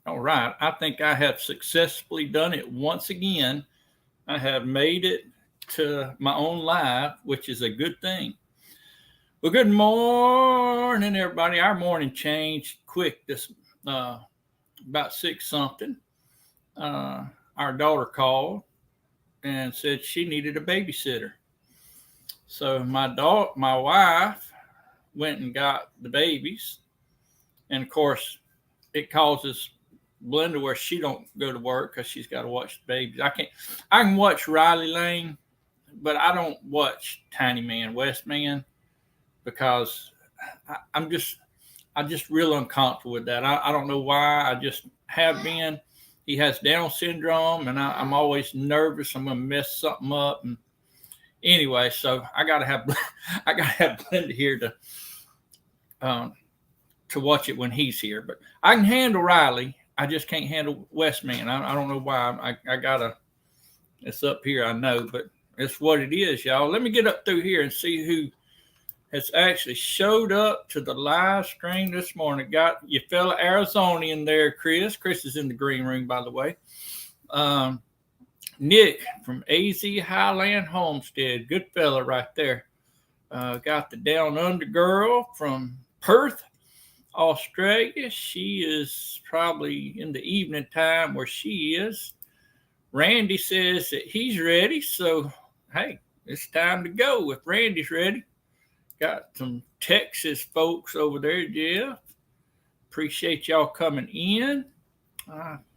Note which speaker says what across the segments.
Speaker 1: All right. I think I have successfully done it once again. I have made it to my own live, which is a good thing. Well, good morning, everybody. Our morning changed quick this about 6 something. Uh, our daughter called and said she needed a babysitter. So my wife went and got the babies, and of course, it causes Blenda where she don't go to work because she's got to watch the babies. I can watch Riley Lane, but I don't watch Tiny Man, West Man, because I'm just real uncomfortable with that. I don't know why. I just have been. He has Down syndrome, and I'm always nervous. I'm gonna mess something up. And anyway, so I gotta have Blenda here to watch it when he's here. But I can handle Riley. I just can't handle Westman. I don't know why. I gotta. It's up here, I know, but it's what it is, y'all. Let me get up through here and see who has actually showed up to the live stream this morning. Got your fellow Arizonian there, Kris. Kris is in the green room, by the way. Nick from AZ Highland Homestead. Good fella right there. Got the Down Under girl from Perth, Australia. She is probably in the evening time where she is. Randy says that he's ready. So, hey, it's time to go if Randy's ready. Got some Texas folks over there, Jeff. Appreciate y'all coming in.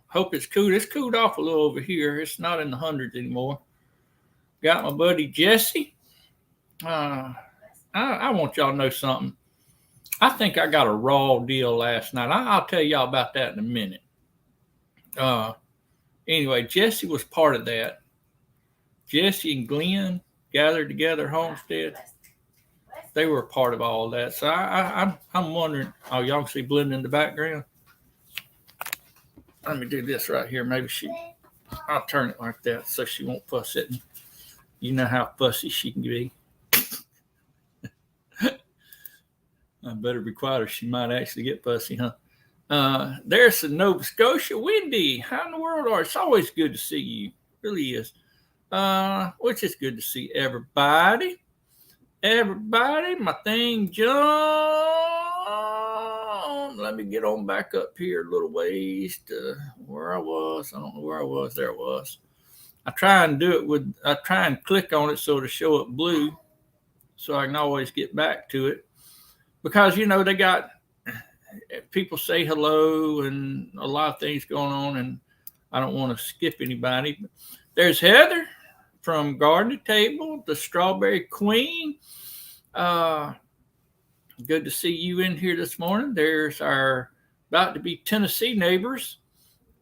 Speaker 1: Hope it's cool. It's cooled off a little over here. It's not in the hundreds anymore. Got my buddy Jesse. I want y'all to know something. I think I got a raw deal last night. I'll tell y'all about that in a minute. Anyway, Jesse was part of that. Jesse and Glenn gathered together Homestead. They were a part of all that. So I'm wondering, oh, y'all can see Blenda in the background? Let me do this right here. Maybe I'll turn it like that so she won't fuss at me. You know how fussy she can be. I better be quiet or she might actually get fussy, huh? There's the Nova Scotia. Wendy, how in the world are you? It's always good to see you. It really is. Which is good to see everybody. Everybody, my thing jumped. Let me get on back up here a little ways to where I was. I don't know where I was. There it was. I try and click on it so to show up blue so I can always get back to it. Because, they got people say hello and a lot of things going on, and I don't want to skip anybody. There's Heather from Garden to Table, the Strawberry Queen. Good to see you in here this morning. There's our about to be Tennessee neighbors,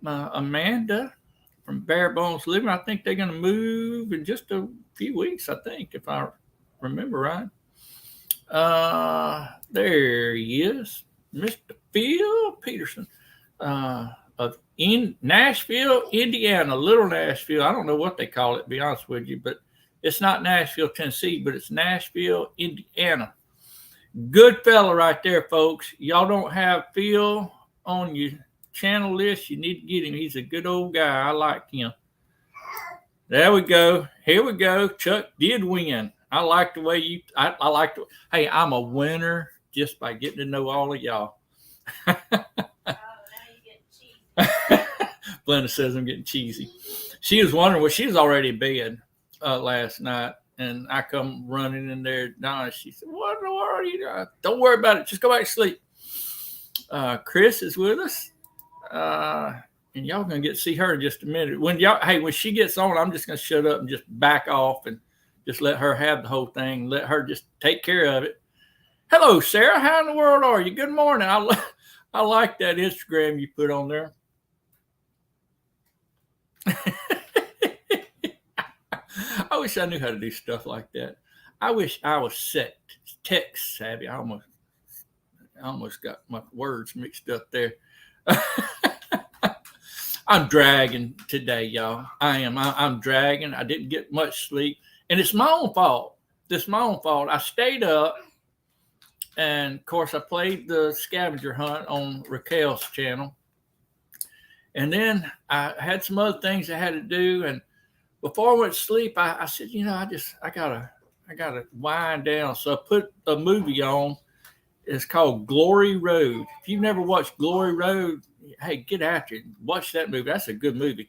Speaker 1: Amanda from Bare Bones Living. I think they're going to move in just a few weeks, I think, if I remember right. There he is, Mr. Phil Peterson of Nashville, Indiana, Little Nashville. I don't know what they call it, to be honest with you, but it's not Nashville, Tennessee, but it's Nashville, Indiana. Good fella right there, folks. Y'all don't have Phil on your channel list. You need to get him. He's a good old guy. I like him. There we go. Here we go. Chuck did win. I like the way I like the. Hey, I'm a winner just by getting to know all of y'all.
Speaker 2: Now you're getting cheesy.
Speaker 1: Blenda says I'm getting cheesy. She was wondering, well, she was already in bed last night, and I come running in there. Donna, she said, "What in the world are you doing? Don't worry about it. Just go back to sleep." Kris is with us, and y'all gonna get to see her in just a minute. When she gets on, I'm just gonna shut up and just back off and just let her have the whole thing. Let her just take care of it. Hello, Sarah. How in the world are you? Good morning. I like that Instagram you put on there. I wish I knew how to do stuff like that. I wish I was tech savvy. I almost got my words mixed up there. I'm dragging today, y'all. I'm dragging. I didn't get much sleep. And it's my own fault. I stayed up. And, of course, I played the scavenger hunt on Raquel's channel. And then I had some other things I had to do. And before I went to sleep, I said, I gotta wind down. So I put a movie on. It's called Glory Road. If you've never watched Glory Road, hey, get after it. Watch that movie. That's a good movie.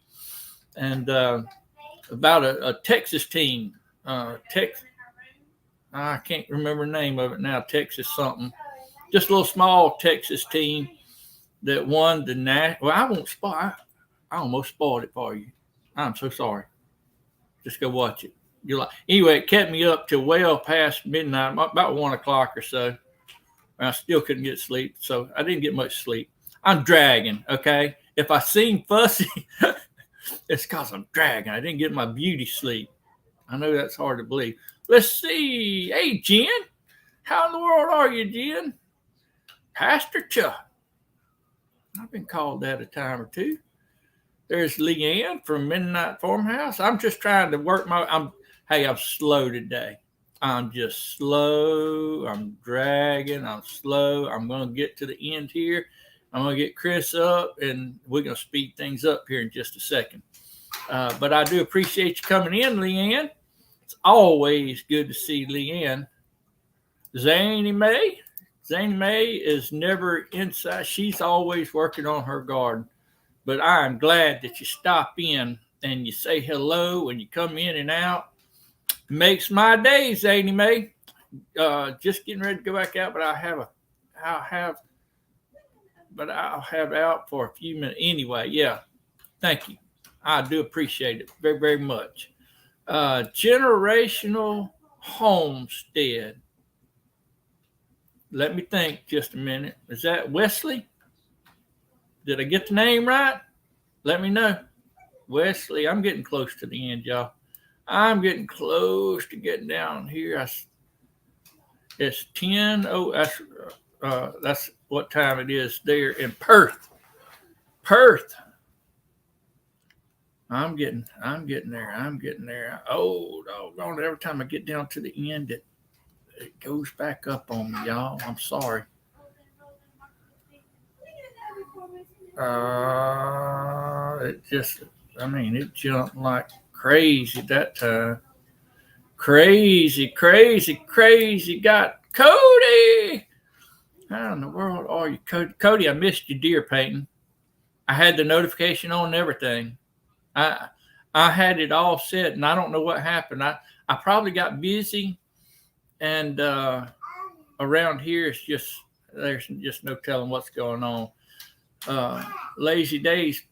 Speaker 1: And about a Texas team. I can't remember the name of it now. Texas something. Just a little small Texas team that won the Well, I won't spoil. I almost spoiled it for you. I'm so sorry. Just go watch it. Anyway, it kept me up till well past midnight, about 1 o'clock or so. And I still couldn't get sleep, so I didn't get much sleep. I'm dragging, okay? If I seem fussy, it's because I'm dragging. I didn't get my beauty sleep. I know that's hard to believe. Let's see. Hey, Jen. How in the world are you, Jen? Pastor Chuck. I've been called that a time or two. There's Leanne from Midnight Farmhouse. I'm just trying to work I'm slow today. I'm just slow. I'm dragging. I'm slow. I'm going to get to the end here. I'm going to get Kris up, and we're going to speed things up here in just a second. But I do appreciate you coming in, Leanne. It's always good to see Leanne. Zany May. Zany May is never inside. She's always working on her garden. But I'm glad that you stop in and you say hello and you come in and out. Makes my day, Zany May. Just getting ready to go back out, but I'll have out for a few minutes anyway. Yeah, thank you. I do appreciate it very, very much. Generational Homestead. Let me think just a minute. Is that Wesley? Did I get the name right? Let me know. Wesley, I'm getting close to the end, y'all. I'm getting close to getting down here. It's 10. Oh, that's what time it is there in Perth. Perth. I'm getting there. Oh, doggone, every time I get down to the end, it goes back up on me, y'all. I'm sorry. It jumped like crazy that time. Crazy. Got Cody. How in the world are you, Cody? Cody, I missed your deer painting. I had the notification on and everything. I had it all set, and I don't know what happened. I probably got busy, and around here there's just no telling what's going on. Lazy Days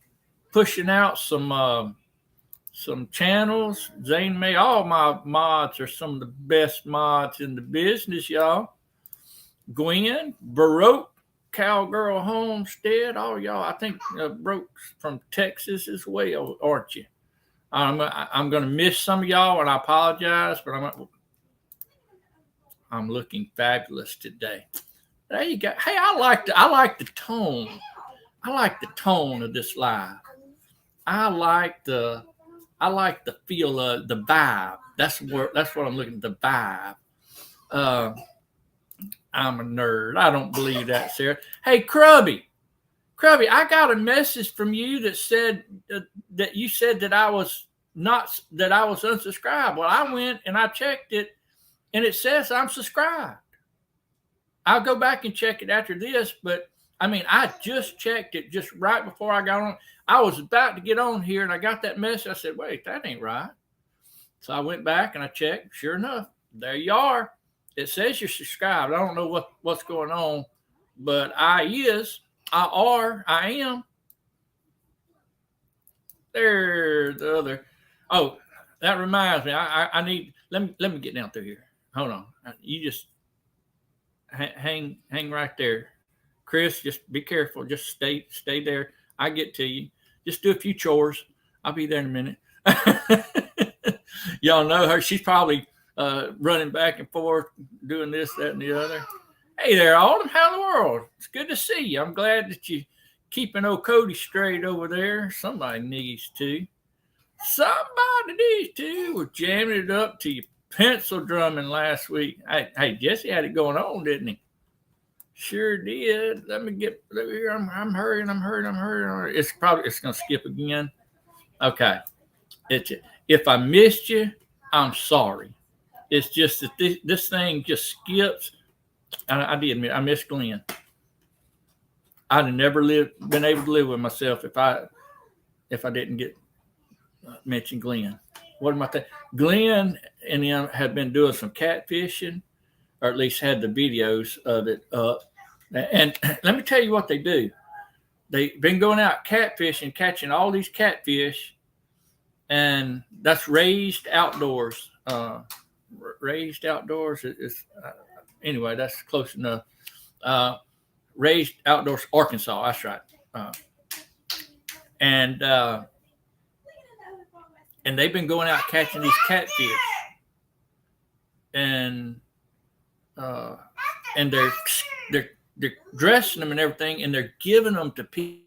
Speaker 1: pushing out some channels. Zane May, all my mods are some of the best mods in the business, y'all. Gwen, Baroque, Cowgirl Homestead, all y'all. I think Baroque's from Texas as well, aren't you? I'm going to miss some of y'all, and I apologize, but I'm looking fabulous today. There you go. Hey, I like the tone. I like the tone of this live. I like the feel of the vibe. That's what I'm looking at, the vibe. I'm a nerd. I don't believe that, Sarah. Hey, Krubby, I got a message from you that said that you said that I was unsubscribed. Well, I went and I checked it, and it says I'm subscribed. I'll go back and check it after this, but I just checked it just right before I got on. I was about to get on here, and I got that message. I said, wait, that ain't right. So I went back and I checked. Sure enough, there you are. It says you're subscribed. I don't know what's going on, but I am. There, the other. Oh, that reminds me. I need. Let me get down through here. Hold on. You just hang right there, Kris. Just be careful. Just stay there. I get to you. Just do a few chores. I'll be there in a minute. Y'all know her. She's probably running back and forth, doing this, that, and the other. Hey there, Autumn. How in the world? It's good to see you. I'm glad that you keeping old Cody straight over there. Somebody needs to. We're jamming it up to you. Pencil drumming last week. Hey, Jesse had it going on, didn't he? Sure did. Let me here. I'm hurrying. It's gonna skip again. Okay. If I missed you, I'm sorry. It's just that this thing just skips. I did admit I missed Glenn. I'd have never been able to live with myself if I didn't get mentioned Glenn. What am I saying? Glenn and him had been doing some catfishing, or at least had the videos of it up. And let me tell you what they do. They've been going out catfishing, catching all these catfish, and that's raised outdoors. Raised outdoors is anyway. That's close enough. Raised outdoors, Arkansas. That's right. And they've been going out catching these catfish, and they're dressing them and everything, and they're giving them to people.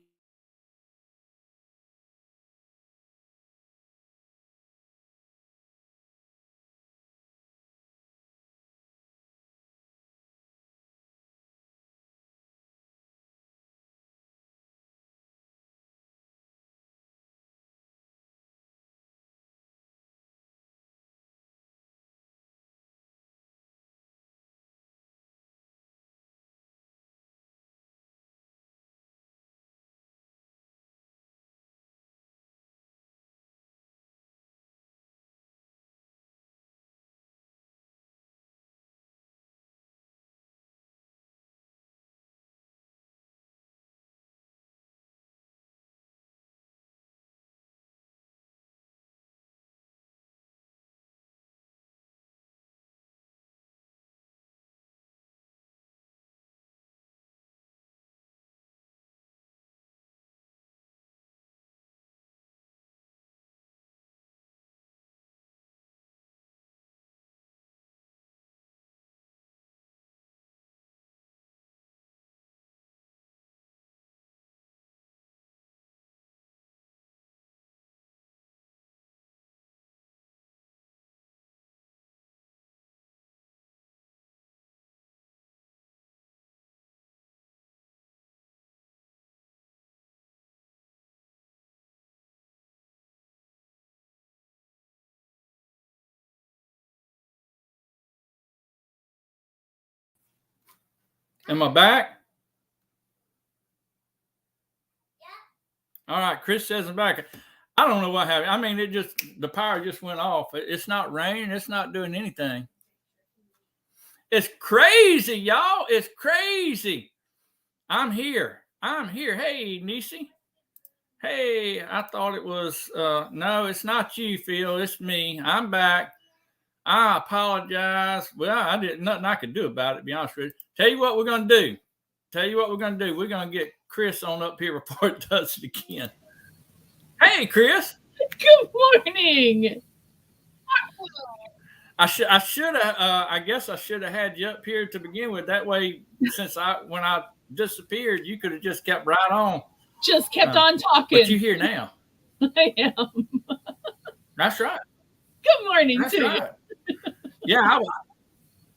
Speaker 1: Am I back? All right, Chris says I'm back. I don't know what happened. I mean, the power just went off. It's not raining. It's not doing anything. It's crazy, y'all. It's crazy. I'm here. Hey, Nisi. Hey, I thought it was. No, it's not you, Phil. It's me. I'm back. I apologize. Well, I didn't nothing I could do about it. To be honest with you. Tell you what we're gonna do. We're gonna get Kris on up here before it does it again. Hey, Kris.
Speaker 3: Good morning.
Speaker 1: I should have. I guess I should have had you up here to begin with. That way, when I disappeared, you could have just kept right on.
Speaker 3: Just kept on talking.
Speaker 1: But you're here now.
Speaker 3: I am.
Speaker 1: That's right.
Speaker 3: Good morning
Speaker 1: That's
Speaker 3: to
Speaker 1: right. Yeah,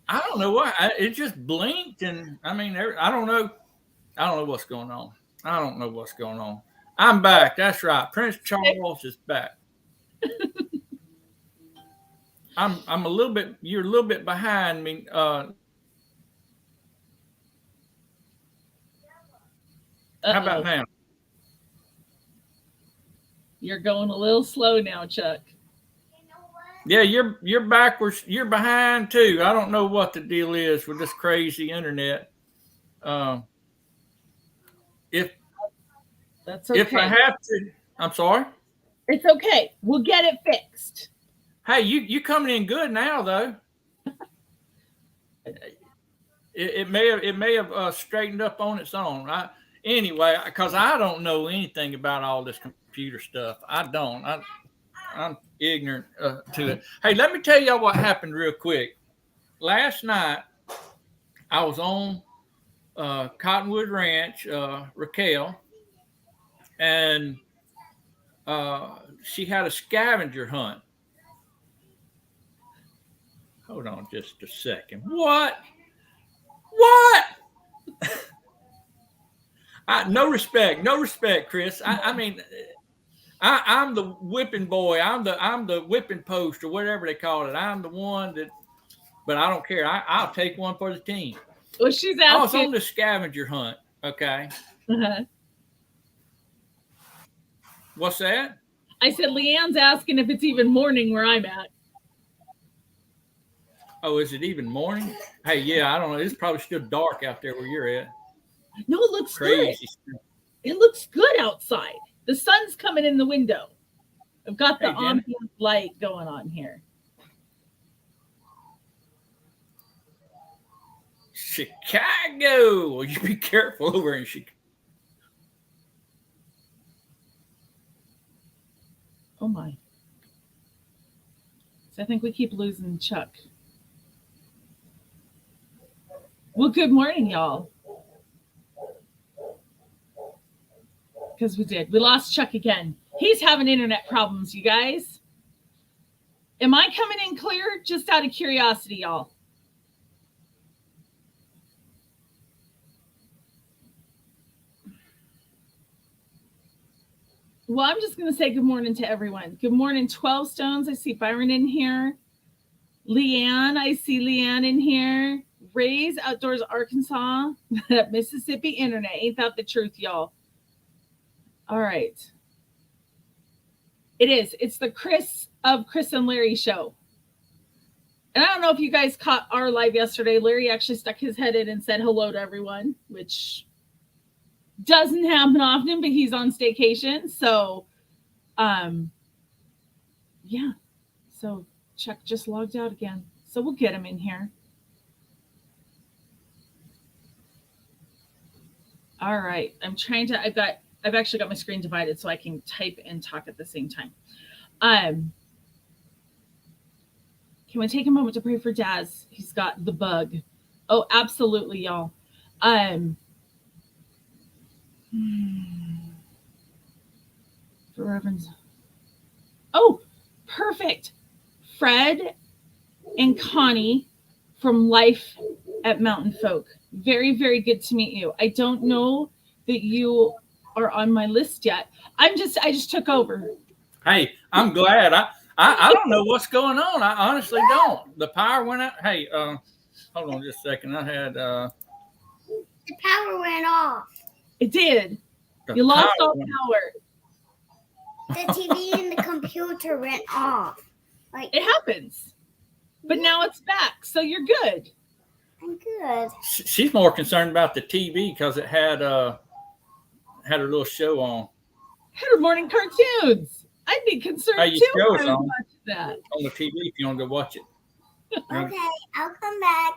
Speaker 1: I don't know why. It just blinked, and I mean, I don't know. I don't know what's going on. I'm back. That's right. Prince Charles is back. I'm a little bit. You're a little bit behind me. How about now?
Speaker 3: You're going a little slow now, Chuck.
Speaker 1: Yeah, you're backwards. You're behind too. I don't know what the deal is with this crazy internet. If
Speaker 3: That's okay.
Speaker 1: If I have to, I'm sorry.
Speaker 3: It's okay. We'll get it fixed.
Speaker 1: Hey, you coming in good now though. It may have straightened up on its own. Anyway, because I don't know anything about all this computer stuff. I don't. I'm ignorant to it. Hey, let me tell y'all what happened real quick. Last night, I was on Cottonwood Ranch, Raquel, and she had a scavenger hunt. Hold on just a second. What? No respect, Kris. I mean, I'm the whipping boy. I'm the whipping post or whatever they call it. I'm the one that, but I don't care. I'll take one for the team.
Speaker 3: Well, she's
Speaker 1: I was
Speaker 3: asking.
Speaker 1: on the scavenger hunt. Okay,
Speaker 3: Uh-huh.
Speaker 1: what's that?
Speaker 3: I said, Leanne's asking if it's even morning where I'm at.
Speaker 1: Oh, is it even morning? Hey, yeah, I don't know. It's probably still dark out there where you're at.
Speaker 3: No, it looks
Speaker 1: Crazy.
Speaker 3: good. It looks good outside. The sun's coming in the window. I've got the ambient light going on here.
Speaker 1: Chicago. Well, you be careful over in Chicago.
Speaker 3: Oh my. So I think we keep losing Chuck. Well, good morning, y'all. Because we did. We lost Chuck again. He's having internet problems, you guys. Am I coming in clear? Just out of curiosity, y'all. Well, I'm just going to say good morning to everyone. Good morning, 12 Stones. I see Byron in here. Leanne, I see Leanne in here. Ray's Outdoors Arkansas. Mississippi Internet. Ain't that the truth, y'all? All right. It is. It's the Kris and Larrry show. And I don't know if you guys caught our live yesterday. Larry actually stuck his head in and said hello to everyone, which doesn't happen often, but he's on staycation. So, yeah. So Chuck just logged out again. So we'll get him in here. All right. I'm trying to, I've actually got my screen divided so I can type and talk at the same time. Can we take a moment to pray for Daz? He's got the bug. Oh, absolutely, y'all. For Reverend. Oh, perfect. Fred and Connie from Life at Mountain Folk. Very, very good to meet you. I don't know that you are on my list yet. I just took over.
Speaker 1: Hey, I'm glad. I don't know what's going on. I honestly don't. The power went out. Hey, hold on just a second. I had
Speaker 2: the power went off.
Speaker 3: It did. You lost all power.
Speaker 2: The TV and the computer went off. Like
Speaker 3: it happens. But now it's back, so you're good.
Speaker 2: I'm good.
Speaker 1: She's more concerned about the TV because it had her little show on.
Speaker 3: Had her morning cartoons. I'd be concerned too if I was watching that.
Speaker 1: On the TV if you want to go watch it.
Speaker 2: Okay, I'll come back.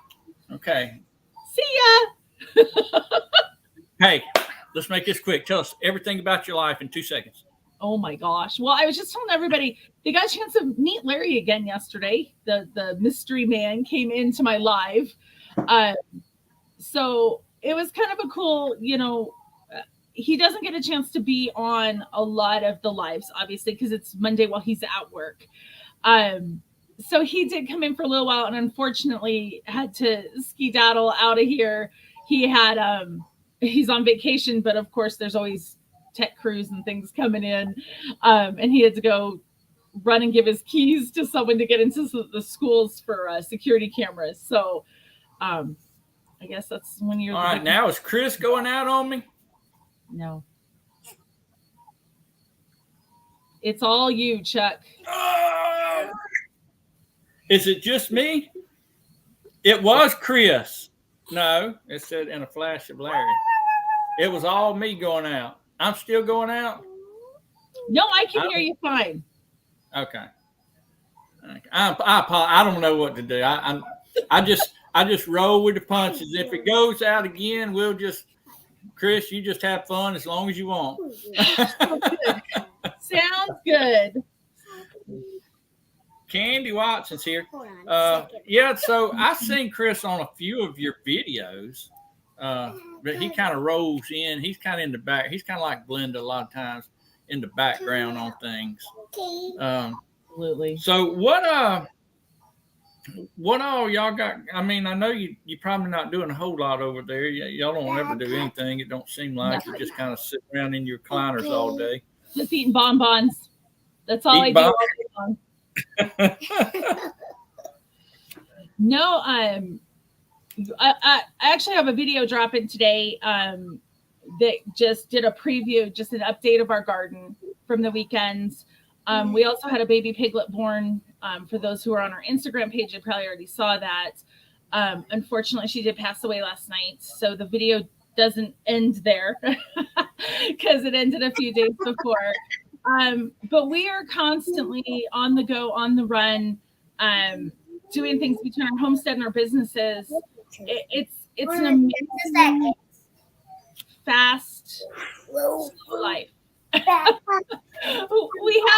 Speaker 1: Okay.
Speaker 3: See ya.
Speaker 1: Hey, let's make this quick. Tell us everything about your life in 2 seconds.
Speaker 3: Oh my gosh. Well, I was just telling everybody they got a chance to meet Larry again yesterday. The mystery man came into my live. So it was kind of a cool, he doesn't get a chance to be on a lot of the lives, obviously, because it's Monday while he's at work. So he did come in for a little while and unfortunately had to skedaddle out of here. He had, he's on vacation, but of course there's always tech crews and things coming in. And he had to go run and give his keys to someone to get into the schools for security cameras. So I guess that's when you're.
Speaker 1: All right, now is Kris going out on me?
Speaker 3: No. It's all you, Chuck.
Speaker 1: Is it just me? It was Kris. No, it said in a flash of Larry. It was all me going out. I'm still going out?
Speaker 3: No, I can hear you fine.
Speaker 1: Okay. I don't know what to do. I just roll with the punches. If it goes out again, we'll just Kris, you just have fun as long as you want.
Speaker 3: Sounds good.
Speaker 1: Candy Watson's here. Yeah, so I've seen Kris on a few of your videos, but he kind of rolls in. He's kind of in the back. He's kind of like Glenda a lot of times in the background on things.
Speaker 3: Absolutely.
Speaker 1: So what? what all y'all got? I mean, I know you probably not doing a whole lot over there. Y'all don't ever do anything. It don't seem like you just kind of sit around in your recliners all day.
Speaker 3: Just eating bonbons. That's all I do all day long. No, I actually have a video dropping today that just did a preview, just an update of our garden from the weekends. We also had a baby piglet born. For those who are on our Instagram page, they probably already saw that. Unfortunately, she did pass away last night, so the video doesn't end there because it ended a few days before. But we are constantly on the go, on the run, doing things between our homestead and our businesses. It's an amazing, fast, slow life. We have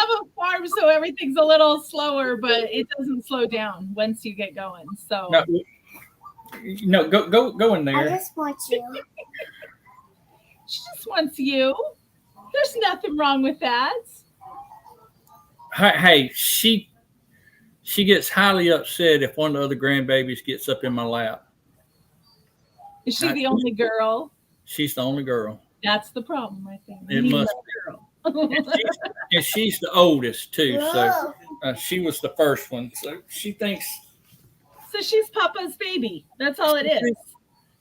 Speaker 3: a farm, so everything's a little slower, but it doesn't slow down once you get going. So
Speaker 1: no, go in there.
Speaker 2: I just want you.
Speaker 3: She just wants you. There's nothing wrong with that.
Speaker 1: Hey, she gets highly upset if one of the other grandbabies gets up in my lap.
Speaker 3: Is she the only girl?
Speaker 1: She's the only girl.
Speaker 3: That's the problem, I think.
Speaker 1: It must be. And she's the oldest too, so she was the first one. So she thinks.
Speaker 3: So she's Papa's baby. That's all it is.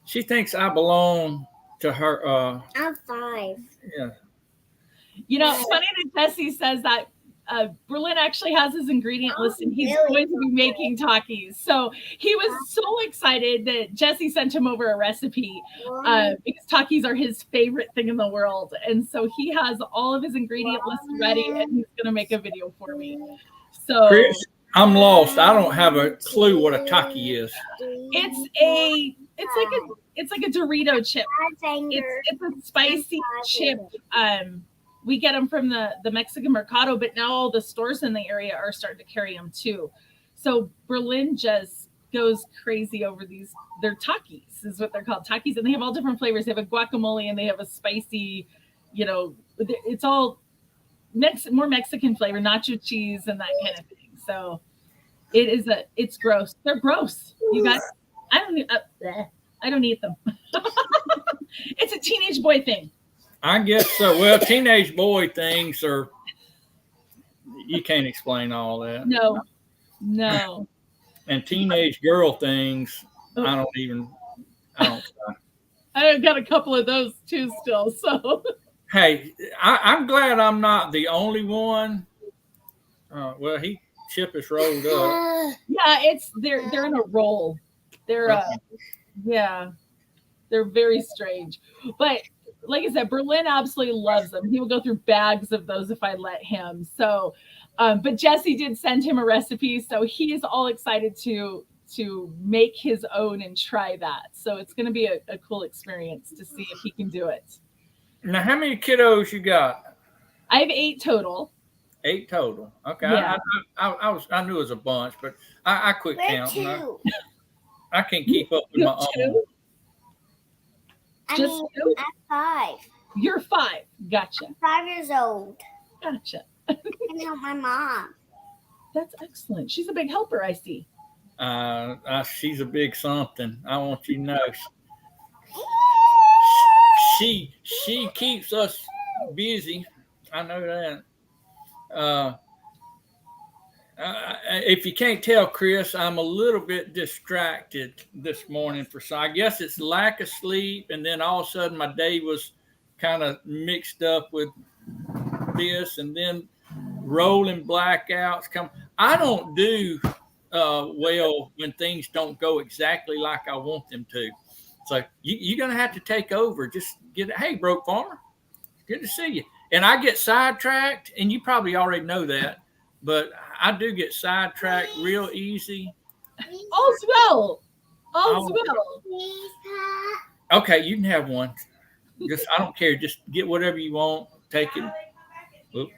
Speaker 1: She thinks I belong to her.
Speaker 2: I'm 5.
Speaker 1: Yeah.
Speaker 3: You know, it's funny that Jesse says that. Berlin actually has his ingredient list, and he's going to be making Takis. So he was so excited that Jesse sent him over a recipe because Takis are his favorite thing in the world. And so he has all of his ingredient list ready, and he's going to make a video for me. So
Speaker 1: Kris, I'm lost. I don't have a clue what a Taki is.
Speaker 3: It's like a Dorito chip. It's a spicy chip. We get them from the Mexican mercado, but now all the stores in the area are starting to carry them too. So Berlin just goes crazy over these. They're Takis is what they're called, Takis, and they have all different flavors. They have a guacamole and they have a spicy, it's all more Mexican flavor, nacho cheese and that kind of thing. So it's gross. They're gross. You guys, I don't eat them. It's a teenage boy thing.
Speaker 1: I guess so. Well, teenage boy things are, you can't explain all that.
Speaker 3: No.
Speaker 1: And teenage girl things, I don't.
Speaker 3: I've got a couple of those too still. So,
Speaker 1: hey, I'm glad I'm not the only one. Well, Chip is rolled up.
Speaker 3: Yeah, they're in a roll. They're they're very strange, but. Like I said, Berlin absolutely loves them. He will go through bags of those if I let him. So, but Jesse did send him a recipe, so he is all excited to make his own and try that. So it's going to be a cool experience to see if he can do it.
Speaker 1: Now, how many kiddos you got?
Speaker 3: I have 8 total.
Speaker 1: 8 total. Okay,
Speaker 3: yeah.
Speaker 1: I knew it was a bunch, but I quit counting. I can't keep up with my own.
Speaker 2: I'm 5.
Speaker 3: You're 5. Gotcha.
Speaker 2: I'm 5 years old.
Speaker 3: Gotcha.
Speaker 2: I can help my mom.
Speaker 3: That's excellent. She's a big helper, I see.
Speaker 1: She's a big something. I want you to know. She keeps us busy. I know that. If you can't tell, Kris, I'm a little bit distracted this morning I guess it's lack of sleep, and then all of a sudden my day was kind of mixed up with this, and then rolling blackouts come. I don't do well when things don't go exactly like I want them to. So you're gonna have to take over. Just hey, Broke Farmer, good to see you. And I get sidetracked, and you probably already know that. But I do get sidetracked real easy.
Speaker 3: All's well.
Speaker 1: Okay, you can have one. I don't care. Just get whatever you want. Take it. Oop,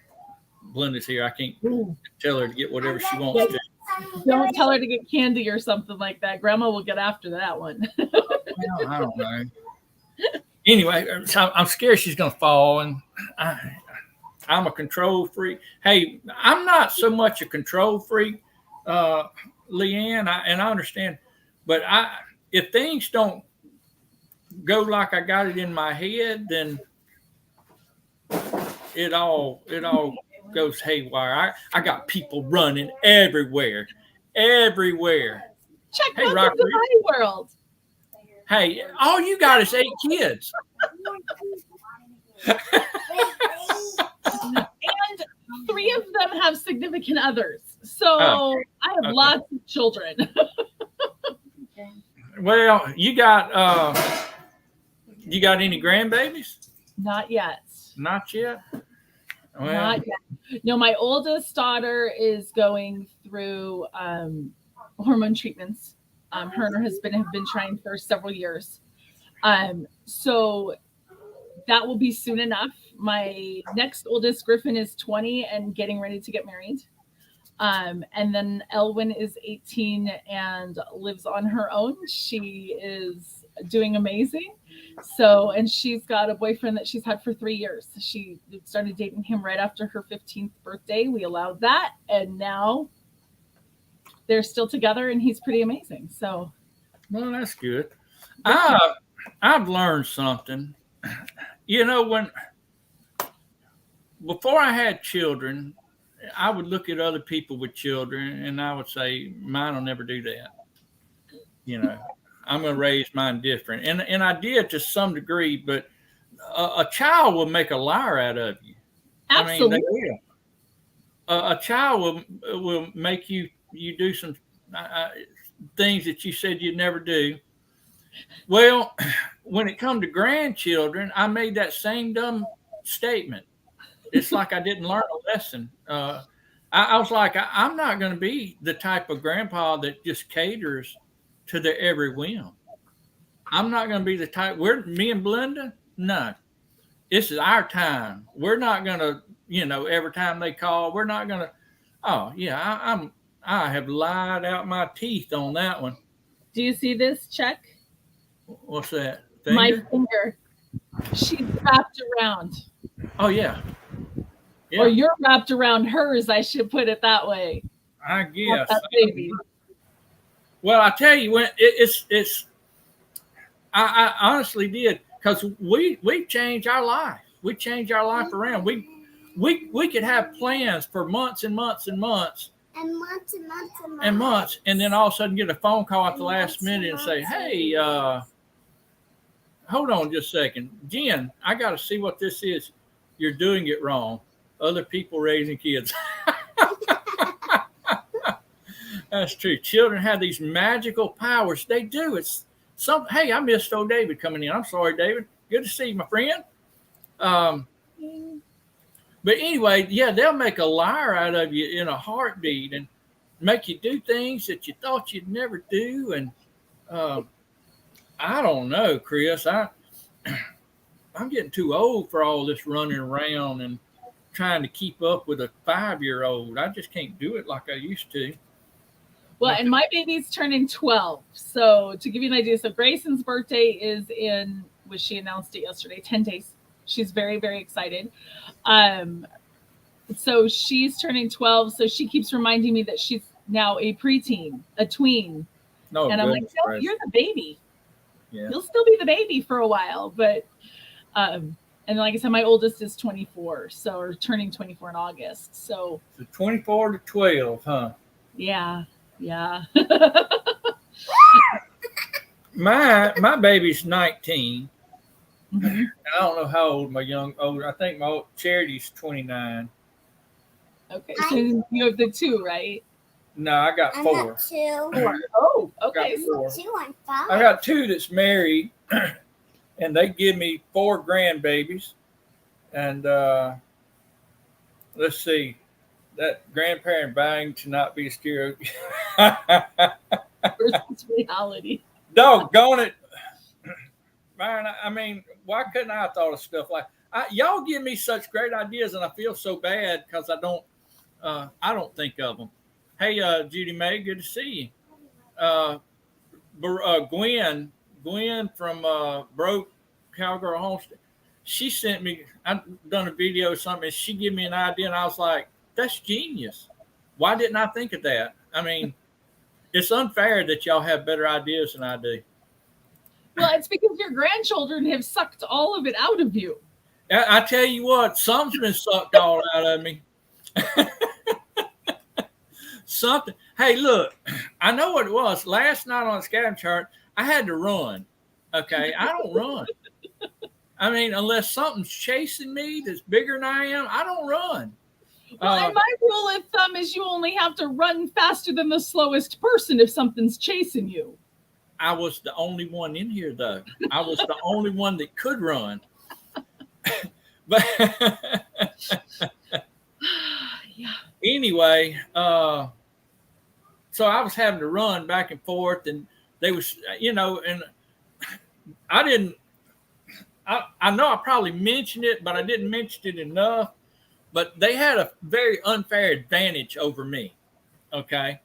Speaker 1: Blenda's here. I can't tell her to get whatever she wants to.
Speaker 3: Don't tell her to get candy or something like that. Grandma will get after that one.
Speaker 1: Well, I don't know. Anyway, I'm scared she's going to fall, and I'm a control freak. Hey, I'm not so much a control freak. Leanne, and I understand, but if things don't go like I got it in my head, then it all goes haywire. I got people running everywhere.
Speaker 3: Check,
Speaker 1: Hey,
Speaker 3: welcome to my world.
Speaker 1: Hey, all you got is 8 kids.
Speaker 3: And 3 of them have significant others. So I have lots of children.
Speaker 1: Well, you got any grandbabies?
Speaker 3: Not yet.
Speaker 1: Not yet. Well,
Speaker 3: Not yet. No, my oldest daughter is going through hormone treatments. Her and her husband have been trying for several years. So that will be soon enough. My next oldest, Griffin, is 20 and getting ready to get married. And then Elwyn is 18 and lives on her own. She is doing amazing. So, and she's got a boyfriend that she's had for 3 years. She started dating him right after her 15th birthday. We allowed that. And now they're still together and he's pretty amazing. So,
Speaker 1: well, that's good. I've learned something. Before I had children, I would look at other people with children and I would say, mine will never do that. I'm going to raise mine different. And I did to some degree, but a child will make a liar out of you.
Speaker 3: absolutely.
Speaker 1: I mean, they will. A child will make you do some things that you said you'd never do. Well, when it comes to grandchildren, I made that same dumb statement. It's like I didn't learn a lesson. I was like, I'm not going to be the type of grandpa that just caters to their every whim. I'm not going to be the type. Me and Belinda, no. This is our time. We're not going to, every time they call, we're not going to. Oh yeah, I have lied out my teeth on that one.
Speaker 3: Do you see this? Check.
Speaker 1: What's that?
Speaker 3: Finger? My finger. She's wrapped around.
Speaker 1: Oh yeah.
Speaker 3: Or you're wrapped around hers, I should put it that way.
Speaker 1: I guess.
Speaker 3: Baby.
Speaker 1: Well, I tell you, when I honestly did, because we changed our life. We changed our life around. We could have plans for months and months and months.
Speaker 2: And months and months and months.
Speaker 1: And months, and then all of a sudden get a phone call at the last minute and say, "Hey, hold on just a second, Jen, I got to see what this is. You're doing it wrong. Other people raising kids." That's true. Children have these magical powers. They do. It's some. Hey, I missed old David coming in. I'm sorry, David. Good to see you, my friend. But anyway, yeah, they'll make a liar out of you in a heartbeat and make you do things that you thought you'd never do. And I don't know, Chris. I'm getting too old for all this running around and trying to keep up with a 5-year-old. I just can't do it like I used to.
Speaker 3: Well, and my baby's turning 12. So to give you an idea, so Grayson's birthday is she announced it yesterday, 10 days. She's very, very excited. So she's turning 12. So she keeps reminding me that she's now a preteen, a tween.
Speaker 1: No,
Speaker 3: and I'm like, no, you're the baby. Yeah. You'll still be the baby for a while. But, and like I said, my oldest is 24. So, or turning 24 in August. So
Speaker 1: 24 to 12, huh?
Speaker 3: Yeah. Yeah.
Speaker 1: my baby's 19.
Speaker 3: Mm-hmm.
Speaker 1: I don't know how old I think my old Charity's 29.
Speaker 3: Okay, so you have the 2, right?
Speaker 1: No, I got 4.
Speaker 2: I got 2.
Speaker 3: 4. Oh, okay.
Speaker 1: I got 2 that's married, and they give me 4 grandbabies. And let's see, that grandparent buying to not be scared.
Speaker 3: Versus reality.
Speaker 1: Doggone it. Man, I mean, why couldn't I have thought of stuff like y'all give me such great ideas, and I feel so bad because I don't think of them. Hey, Judy May, good to see you. Gwen from Broke Cowgirl Homestead, she sent me. I've done a video or something, and she gave me an idea, and I was like, "That's genius! Why didn't I think of that?" I mean, it's unfair that y'all have better ideas than I do.
Speaker 3: Well, it's because your grandchildren have sucked all of it out of you.
Speaker 1: I tell you what, some's been sucked all out of me. Something. Hey, look, I know what it was. Last night on the scavenger chart, I had to run. Okay, I don't run. I mean, unless something's chasing me that's bigger than I am, I don't run.
Speaker 3: Well, and my rule of thumb is you only have to run faster than the slowest person if something's chasing you.
Speaker 1: I was the only one in here, though. I was the only one that could run. But
Speaker 3: yeah.
Speaker 1: Anyway, so I was having to run back and forth, and they was, and I didn't. I know I probably mentioned it, but I didn't mention it enough. But they had a very unfair advantage over me. Okay,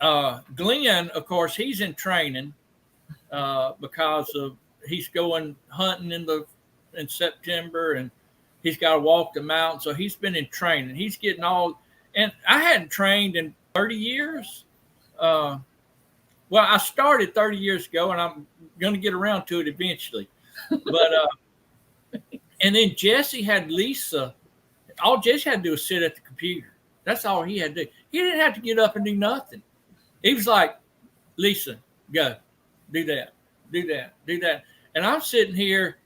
Speaker 1: Glenn, of course, he's in training because of he's going hunting in September, and he's got to walk the mountain. So he's been in training. He's getting all, and I hadn't trained in 30 years. Well, I started 30 years ago, and I'm going to get around to it eventually. But and then Jesse had Lisa. All Jesse had to do was sit at the computer. That's all he had to do. He didn't have to get up and do nothing. He was like, Lisa, go, do that, do that, do that. And I'm sitting here,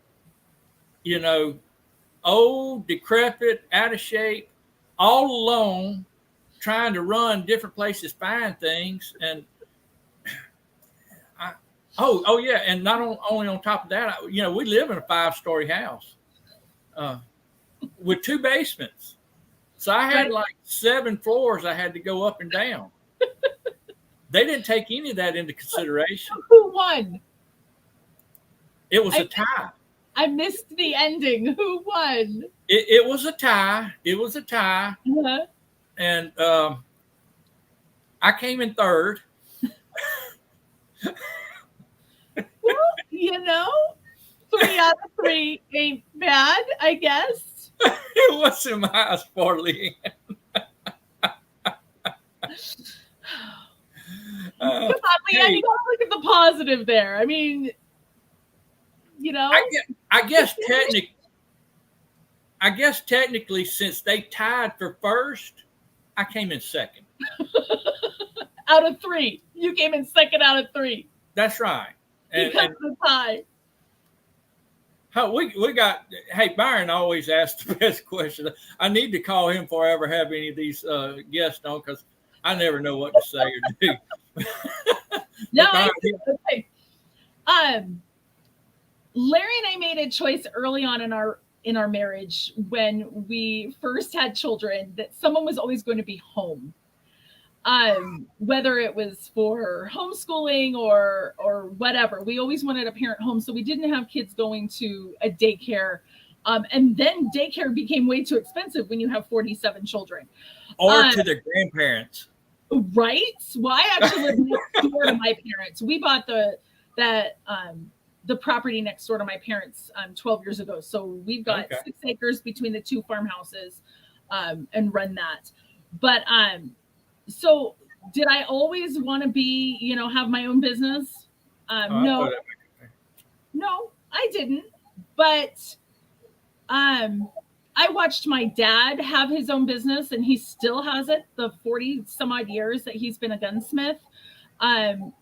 Speaker 1: old, decrepit, out of shape, all alone, trying to run different places, find things. And oh yeah. And not only on top of that, we live in a 5-story house with 2 basements. So I had like 7 floors I had to go up and down. They didn't take any of that into consideration.
Speaker 3: Who won?
Speaker 1: It was a tie.
Speaker 3: I missed the ending. Who won?
Speaker 1: It was a tie. It was a tie.
Speaker 3: Uh-huh.
Speaker 1: And I came in third.
Speaker 3: Well, 3 out of 3 ain't bad, I guess.
Speaker 1: It wasn't my highest score, Leanne.
Speaker 3: Come on, Leanne, you gotta look at the positive there. I mean,
Speaker 1: I guess technically, since they tied for first, I came in second.
Speaker 3: Out of 3. You came in second out of 3.
Speaker 1: That's right. And
Speaker 3: the tie.
Speaker 1: we got, hey, Byron always asks the best question. I need to call him before I ever have any of these guests on, because I never know what to say or do.
Speaker 3: No, okay. Larry and I made a choice early on in our marriage when we first had children that someone was always going to be home. Whether it was for homeschooling or whatever, we always wanted a parent home. So we didn't have kids going to a daycare. And then daycare became way too expensive when you have 47 children.
Speaker 1: Or to their grandparents.
Speaker 3: Right. Well, I actually lived next door to my parents. We bought the property next door to my parents 12 years ago. So we've got 6 acres between the 2 farmhouses and run that. But so did I always want to be, have my own business? No, I didn't. But I watched my dad have his own business, and he still has it the 40 some odd years that he's been a gunsmith.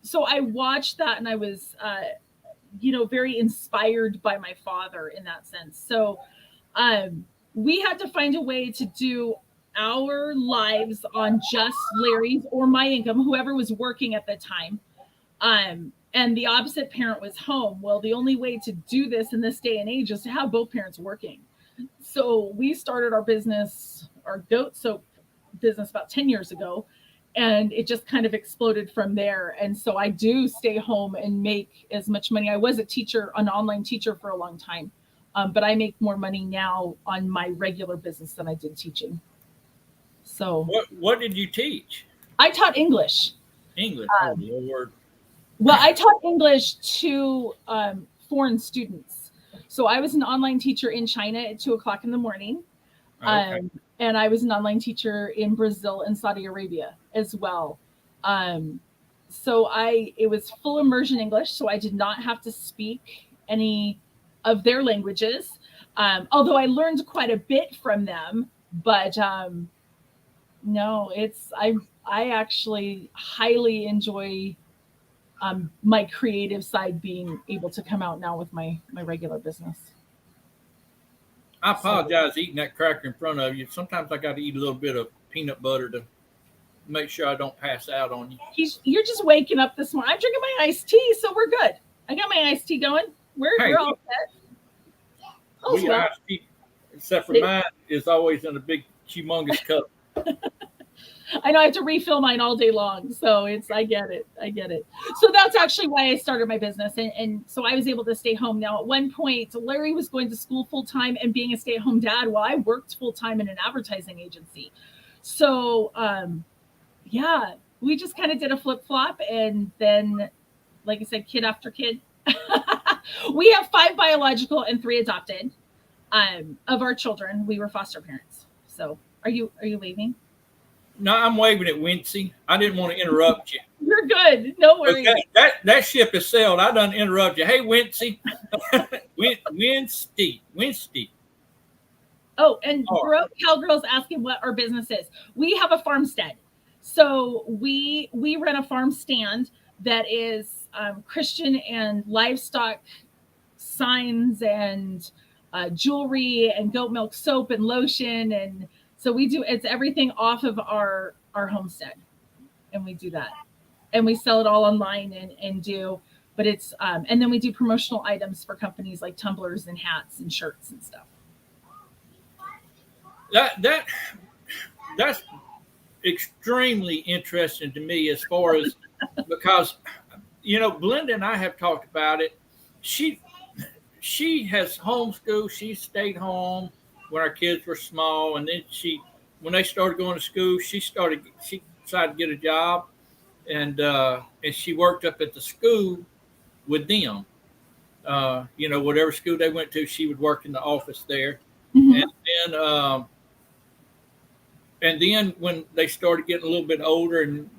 Speaker 3: So I watched that, and I was, very inspired by my father in that sense. So we had to find a way to do our lives on just Larry's or my income, whoever was working at the time. And the opposite parent was home. Well, the only way to do this in this day and age is to have both parents working. So we started our business, our goat soap business, about 10 years ago, and it just kind of exploded from there. And so I do stay home and make as much money. I was a teacher, an online teacher for a long time, but I make more money now on my regular business than I did teaching. So
Speaker 1: what did you teach?
Speaker 3: I taught English.
Speaker 1: English, oh Lord.
Speaker 3: Well, I taught English to foreign students. So I was an online teacher in China at 2:00 in the morning.
Speaker 1: Okay.
Speaker 3: And I was an online teacher in Brazil and Saudi Arabia as well. so it was full immersion English, so I did not have to speak any of their languages. Although I learned quite a bit from them, but no, I actually highly enjoy my creative side being able to come out now with my regular business.
Speaker 1: I apologize eating that cracker in front of you. Sometimes I got to eat a little bit of peanut butter to make sure I don't pass out on you.
Speaker 3: You're just waking up this morning. I'm drinking my iced tea, so we're good. I got my iced tea going. We're all set.
Speaker 1: We iced tea, except for mine is always in a big, humongous cup.
Speaker 3: I know I have to refill mine all day long. So I get it. So that's actually why I started my business. And so I was able to stay home. Now, at one point, Larry was going to school full time and being a stay-at-home dad while I worked full time in an advertising agency. So, yeah, we just kind of did a flip-flop. And then, like I said, kid after kid. We have 5 biological and 3 adopted. Of our children, we were foster parents. So are you waving?
Speaker 1: No, I'm waving at Wincy. I didn't want to interrupt you.
Speaker 3: You're good. No worries.
Speaker 1: Okay, that ship has sailed. I done interrupt you. Hey, Wincy. Wincy.
Speaker 3: Oh, and Cowgirl's asking what our business is. We have a farmstead. So we run a farm stand that is Christian and livestock signs and jewelry and goat milk soap and lotion. And so it's everything off of our homestead. And we do that. And we sell it all online but it's, and then we do promotional items for companies like tumblers and hats and shirts and stuff.
Speaker 1: That's extremely interesting to me as far as, because, Belinda and I have talked about it. She has homeschooled. She stayed home when our kids were small. And then when they started going to school, she decided to get a job, and she worked up at the school with them. Whatever school they went to, she would work in the office there. Mm-hmm. And then when they started getting a little bit older and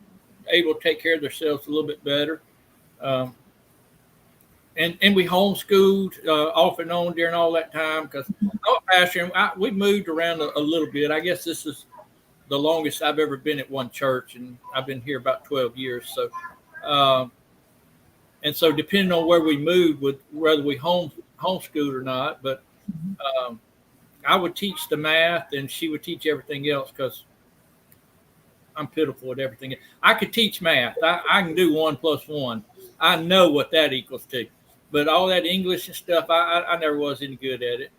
Speaker 1: able to take care of themselves a little bit better, and we homeschooled off and on during all that time, because we moved around a little bit. I guess this is the longest I've ever been at one church, and I've been here about 12 years. So, and so depending on where we moved, whether we homeschooled or not, but I would teach the math and she would teach everything else, because I'm pitiful at everything. I could teach math. I can do 1 + 1. I know what that equals to. But all that English and stuff, I never was any good at it.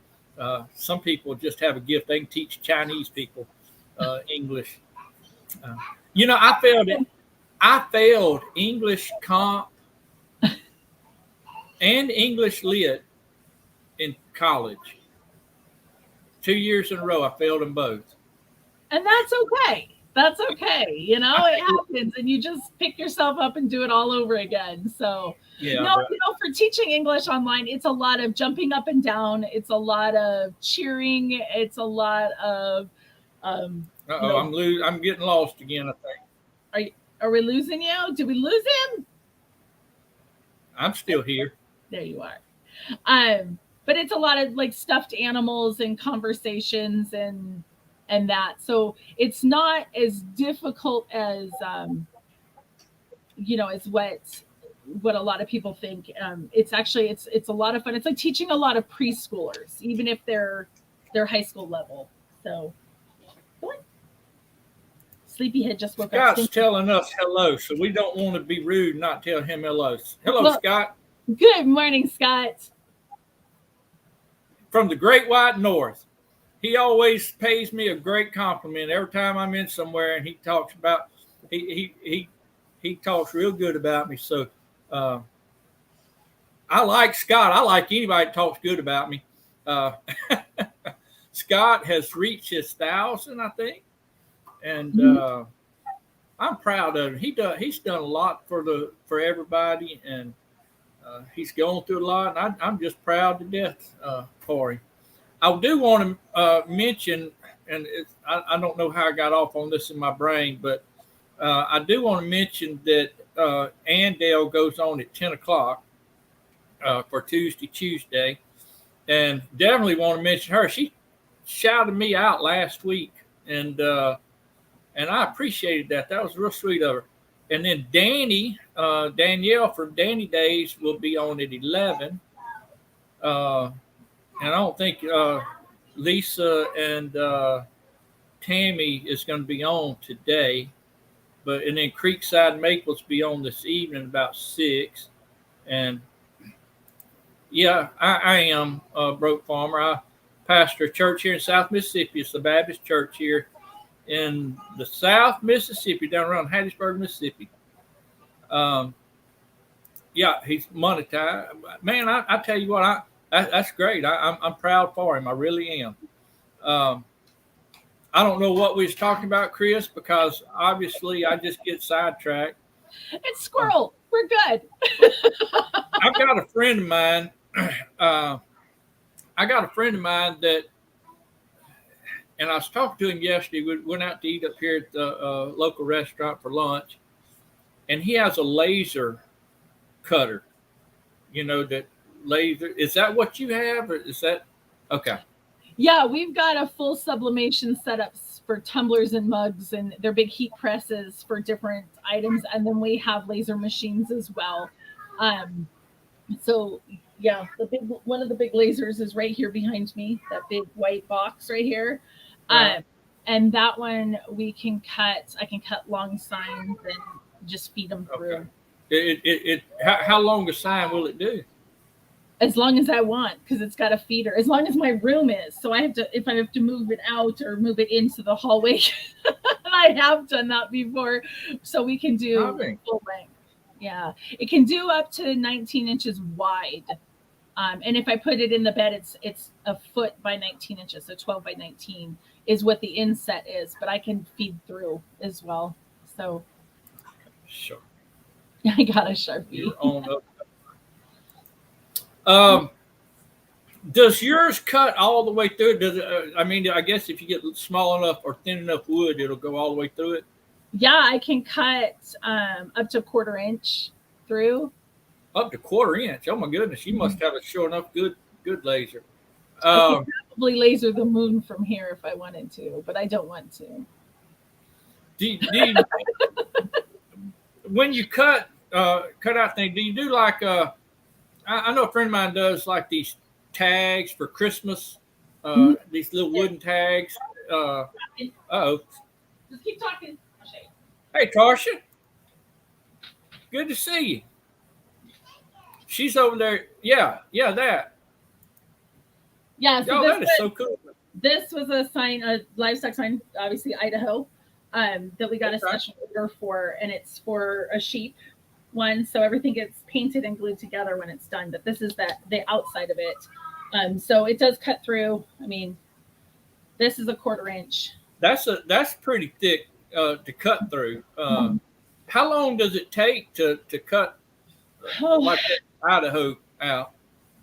Speaker 1: Some people just have a gift. They can teach Chinese people English. I failed it. I failed English comp and English lit in college. 2 years in a row, I failed them both.
Speaker 3: And that's okay. That's okay. It happens, and you just pick yourself up and do it all over again. So, for teaching English online, it's a lot of jumping up and down. It's a lot of cheering. It's a lot of. I'm getting lost again, I think.
Speaker 2: Are we losing you? Did we lose him?
Speaker 1: I'm still here.
Speaker 3: There you are. But it's a lot of like stuffed animals and conversations and that. So it's not as difficult as as what a lot of people think. It's actually it's a lot of fun. It's like teaching a lot of preschoolers, even if they're high school level. So Sleepyhead just woke up.
Speaker 1: Scott's telling us hello, so we don't want to be rude and not tell him hello. Hello, Scott.
Speaker 3: Good morning, Scott.
Speaker 1: From the Great White North. He always pays me a great compliment every time I'm in somewhere, and he talks about he talks real good about me. So I like Scott. I like anybody that talks good about me. Scott has reached his 1,000, I think, and I'm proud of him. He's done a lot for everybody, and he's gone through a lot, and I'm just proud to death for him. I do want to mention, and I don't know how I got off on this in my brain, but I do want to mention that Andale goes on at 10 o'clock for Tuesday. And definitely want to mention her. She shouted me out last week, and I appreciated that. That was real sweet of her. And then Danielle from Danny Days will be on at 11. And I don't think Lisa and Tammy is going to be on today. And then Creekside Maples be on this evening about 6. And yeah, I am a broke farmer. I pastor a church here in South Mississippi. It's the Baptist church here in the South Mississippi, down around Hattiesburg, Mississippi. Yeah, he's monetized. Man, I tell you what, that's great. I'm proud for him. I really am. I don't know what we was talking about, Kris, because obviously I just get sidetracked.
Speaker 3: It's squirrel. We're good.
Speaker 1: I've got a friend of mine. I got a friend of mine that, and I was talking to him yesterday. We went out to eat up here at the local restaurant for lunch, and he has a laser cutter. You know, that laser. Is that what you have, or is that okay?
Speaker 3: Yeah, we've got a full sublimation setups for tumblers and mugs, and they're big heat presses for different items, and then we have laser machines as well. So yeah, one of the big lasers is right here behind me, that big white box right here. And that one I can cut long signs and just feed them through.
Speaker 1: How long a sign will it do?
Speaker 3: As long as I want, because it's got a feeder. As long as my room is. So if I have to move it out or move it into the hallway, and I have done that before, so we can do full length. Yeah, it can do up to 19 inches wide. And if I put it in the bed, it's a foot by 19 inches. So 12 by 19 is what the inset is, but I can feed through as well. So
Speaker 1: sure.
Speaker 3: I got a Sharpie.
Speaker 1: You're on up. Does yours cut all the way through? Does it, I mean, I guess if you get small enough or thin enough wood, it'll go all the way through it.
Speaker 3: Yeah, I can cut up to 1/4 inch through.
Speaker 1: Up to 1/4 inch. Oh my goodness, you must have a sure enough good laser.
Speaker 3: I could probably laser the moon from here if I wanted to, but I don't want to.
Speaker 1: When you cut out things, do you do like I know a friend of mine does like these tags for Christmas, these little wooden tags.
Speaker 3: Just keep talking. I'll show you.
Speaker 1: Hey, Tarsha. Good to see you. She's over there. Yeah, that.
Speaker 3: Yeah, so
Speaker 1: that is so cool.
Speaker 3: This was a livestock sign, obviously Idaho, that we got a special order for, and it's for a sheep one. So everything gets painted and glued together when it's done. But this is the outside of it. So it does cut through. I mean, this is a 1/4 inch.
Speaker 1: That's pretty thick to cut through. How long does it take to cut like that Idaho out?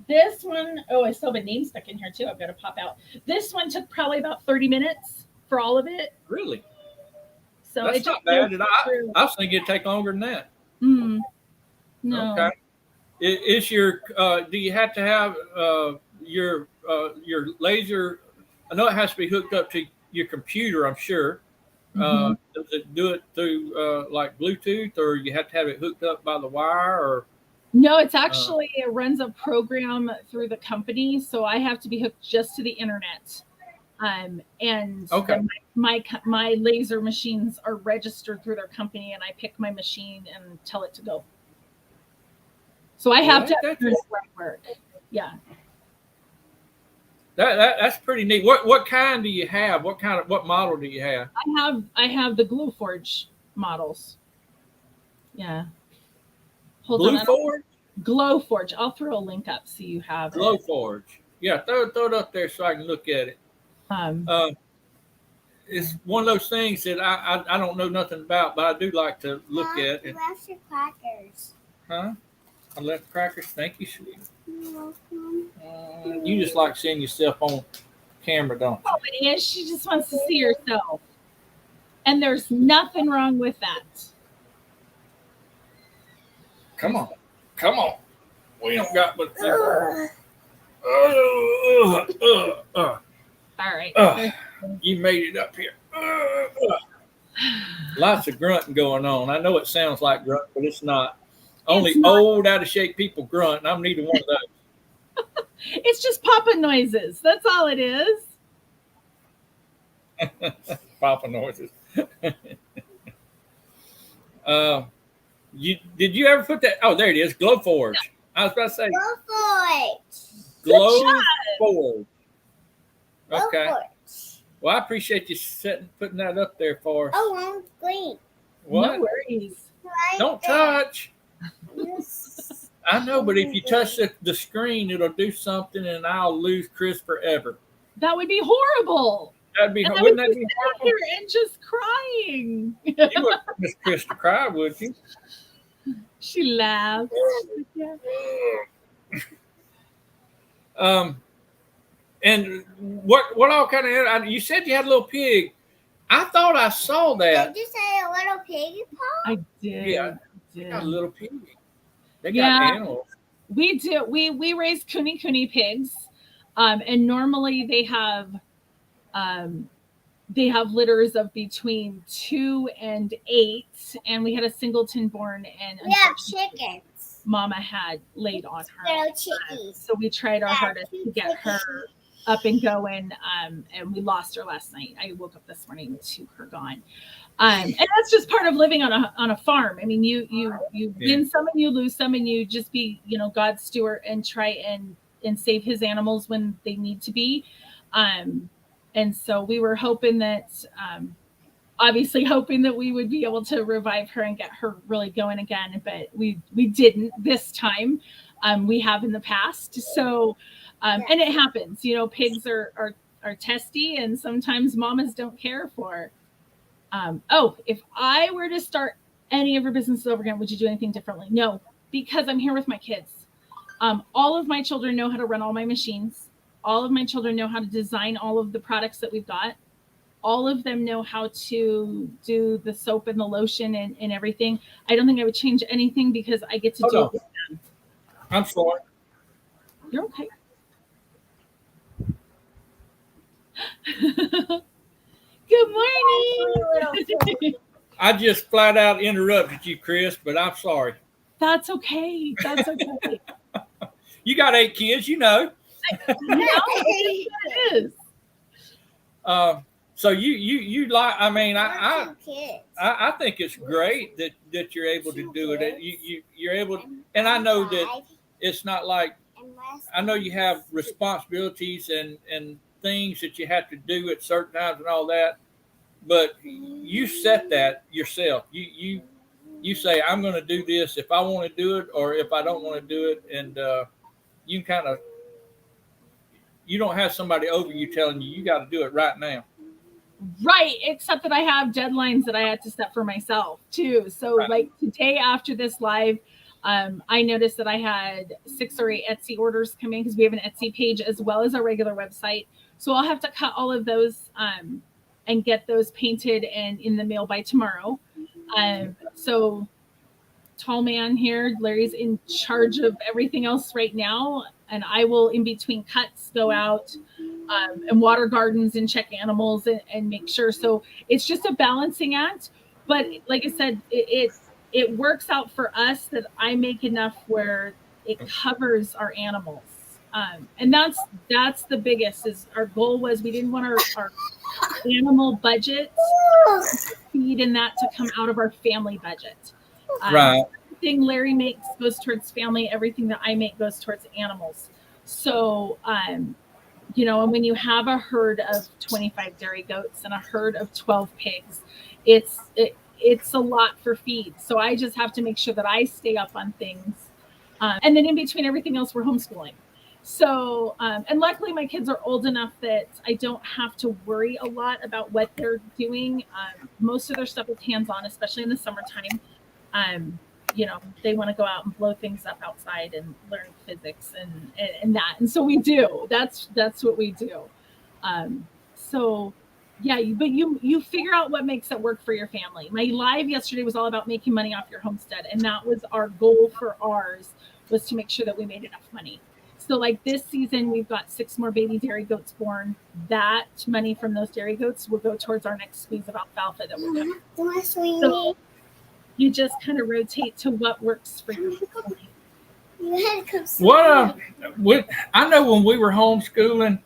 Speaker 3: This one, I still have a name stuck in here too. I've got to pop out. This one took probably about 30 minutes for all of it.
Speaker 1: Really?
Speaker 3: So
Speaker 1: that's not bad. I was thinking it'd take longer than that.
Speaker 3: No.
Speaker 1: Okay. Is your do you have to have your laser? I know it has to be hooked up to your computer, I'm sure. Does it do it through like Bluetooth, or you have to have it hooked up by the wire? Or
Speaker 3: no, it's actually it runs a program through the company, so I have to be hooked just to the internet. And
Speaker 1: okay.
Speaker 3: My laser machines are registered through their company, and I pick my machine and tell it to go. So I have to have this work. Yeah.
Speaker 1: That's pretty neat. What kind do you have? What model do you have?
Speaker 3: I have the Glowforge models. Yeah. Hold on. Glowforge. I'll throw a link up so you have
Speaker 1: Glowforge. Yeah, throw it up there so I can look at it. It's one of those things that I don't know nothing about, but I do like to look at.
Speaker 2: You left your crackers.
Speaker 1: Huh? I left crackers. Thank you, sweetie.
Speaker 2: You're welcome.
Speaker 1: You just like seeing yourself on camera, don't you?
Speaker 3: Oh, it is. She just wants to see herself. And there's nothing wrong with that.
Speaker 1: Come on. Come on. We don't got but
Speaker 3: All right.
Speaker 1: you made it up here. Lots of grunting going on. I know it sounds like grunt, but it's not. Only old, out of shape people grunt, and I'm neither one of those.
Speaker 3: It's just popping noises. That's all it is.
Speaker 1: Papa noises. Did you ever put that? Oh, there it is. Glow Forge. I was about to say
Speaker 2: Go for it.
Speaker 1: Glow Forge.
Speaker 2: Go
Speaker 1: Okay.
Speaker 2: for it.
Speaker 1: Well, I appreciate you putting that up there for us.
Speaker 2: Oh, I'm green.
Speaker 1: What?
Speaker 3: No worries.
Speaker 2: Right
Speaker 1: Don't
Speaker 2: there.
Speaker 1: touch.
Speaker 2: Yes.
Speaker 1: I know, but if you touch the screen, it'll do something, and I'll lose Kris forever.
Speaker 3: That would be horrible.
Speaker 1: That'd be.
Speaker 3: And I
Speaker 1: Wouldn't
Speaker 3: would
Speaker 1: that
Speaker 3: be
Speaker 1: be
Speaker 3: sitting
Speaker 1: horrible?
Speaker 3: here and just crying.
Speaker 1: You wouldn't want Miss Kris to cry, would you?
Speaker 3: She laughs. Yeah.
Speaker 1: And what all kind of? You said you had a little pig. I thought I saw that.
Speaker 2: Did you say a little piggy paw?
Speaker 3: I did.
Speaker 1: Yeah.
Speaker 3: I
Speaker 1: They got a
Speaker 3: did.
Speaker 1: little pig. They got
Speaker 3: Yeah.
Speaker 1: animals.
Speaker 3: We do. We raise kuni pigs, and normally they have litters of between 2 and 8, and we had a singleton born, and
Speaker 2: We have
Speaker 3: unfortunately,
Speaker 2: chickens.
Speaker 3: Mama had laid on her.
Speaker 2: Little chickies.
Speaker 3: So we tried our
Speaker 2: Yeah,
Speaker 3: hardest to get her up and going, and we lost her last night. I woke up this morning to her gone. And that's just part of living on a farm. I mean, you win some and you lose some, and you just be, God's steward and try and save his animals when they need to be. And so we were hoping that, obviously hoping that we would be able to revive her and get her really going again, but we didn't this time. We have in the past. So, and it happens, pigs are testy, and sometimes mamas don't care for. If I were to start any of your businesses over again, would you do anything differently? No, because I'm here with my kids. All of my children know how to run all my machines. All of my children know how to design all of the products that we've got. All of them know how to do the soap and the lotion and everything. I don't think I would change anything because I get to do it with them.
Speaker 1: I'm sorry.
Speaker 3: You're okay. Good morning.
Speaker 1: I just flat out interrupted you, Kris, but I'm sorry.
Speaker 3: That's okay. That's okay.
Speaker 1: You got 8 kids, you know.
Speaker 3: It is.
Speaker 1: So you like? I mean, I
Speaker 2: kids.
Speaker 1: I think it's great that you're able to do it. You're able to, and I know that it's not like, I know you have responsibilities and things that you have to do at certain times and all that, but you set that yourself. You say, I'm going to do this if I want to do it, or if I don't want to do it, and you kind of, you don't have somebody over you telling you got to do it right now.
Speaker 3: Right, except that I have deadlines that I had to set for myself too. So
Speaker 1: Right.
Speaker 3: Like today after this live, I noticed that I had 6 or 8 Etsy orders come in because we have an Etsy page as well as our regular website. So I'll have to cut all of those and get those painted and in the mail by tomorrow. So tall man here, Larry's in charge of everything else right now. And I will, in between cuts, go out and water gardens and check animals and make sure. So it's just a balancing act. But like I said, it works out for us that I make enough where it covers our animals. And that's the biggest, is our goal was we didn't want our animal budget feed and that to come out of our family budget.
Speaker 1: Right.
Speaker 3: Everything Larry makes goes towards family. Everything that I make goes towards animals. So, and when you have a herd of 25 dairy goats and a herd of 12 pigs, it's a lot for feed. So I just have to make sure that I stay up on things. And then in between everything else, we're homeschooling. So, and luckily my kids are old enough that I don't have to worry a lot about what they're doing. Most of their stuff is hands-on, especially in the summertime. They want to go out and blow things up outside and learn physics and that. And so we do. That's what we do. So Yeah, but you figure out what makes it work for your family. My live yesterday was all about making money off your homestead, and that was our goal for ours, was to make sure that we made enough money. So like this season, we've got 6 more baby dairy goats born. That money from those dairy goats will go towards our next squeeze of alfalfa that we're doing. So you just kind of rotate to what works for your family.
Speaker 1: I know when we were homeschooling,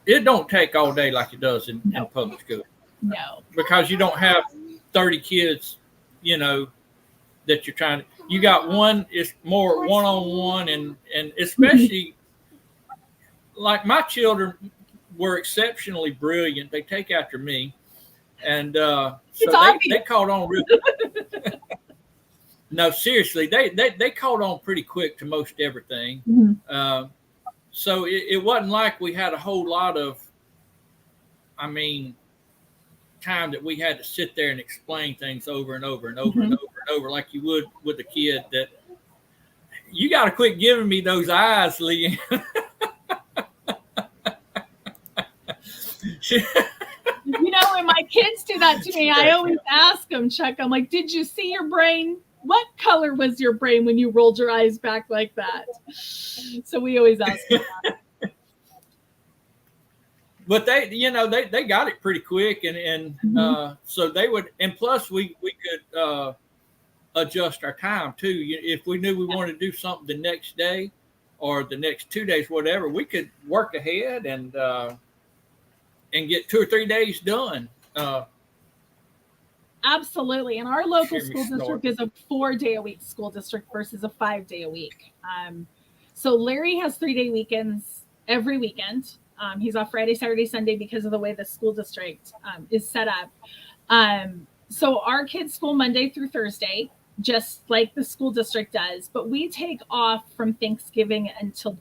Speaker 1: it don't take all day like it does in public school.
Speaker 3: No,
Speaker 1: because you don't have 30 kids, that you're trying to. You got one. It's more one-on-one, and especially like my children were exceptionally brilliant. They take after me, and so they caught on real. No, seriously, they caught on pretty quick to most everything.
Speaker 3: Mm-hmm.
Speaker 1: So it wasn't like we had a whole lot of, time that we had to sit there and explain things over and over and over
Speaker 3: Mm-hmm.
Speaker 1: and over and over like you would with a kid. That you got to quit giving me those eyes, Lee.
Speaker 3: When my kids do that to me, I always ask them, Chuck, I'm like, did you see your brain? What color was your brain when you rolled your eyes back like that? So we always ask them that.
Speaker 1: But they got it pretty quick, and so they would, and plus we could adjust our time too. If we knew we wanted to do something the next day or the next 2 days, whatever, we could work ahead and get 2 or 3 days done.
Speaker 3: Absolutely. And our local school district is a 4-day-a-week school district versus a 5-day-a-week. So Larry has 3-day weekends every weekend. He's off Friday, Saturday, Sunday because of the way the school district is set up. So our kids school Monday through Thursday, just like the school district does. But we take off from Thanksgiving until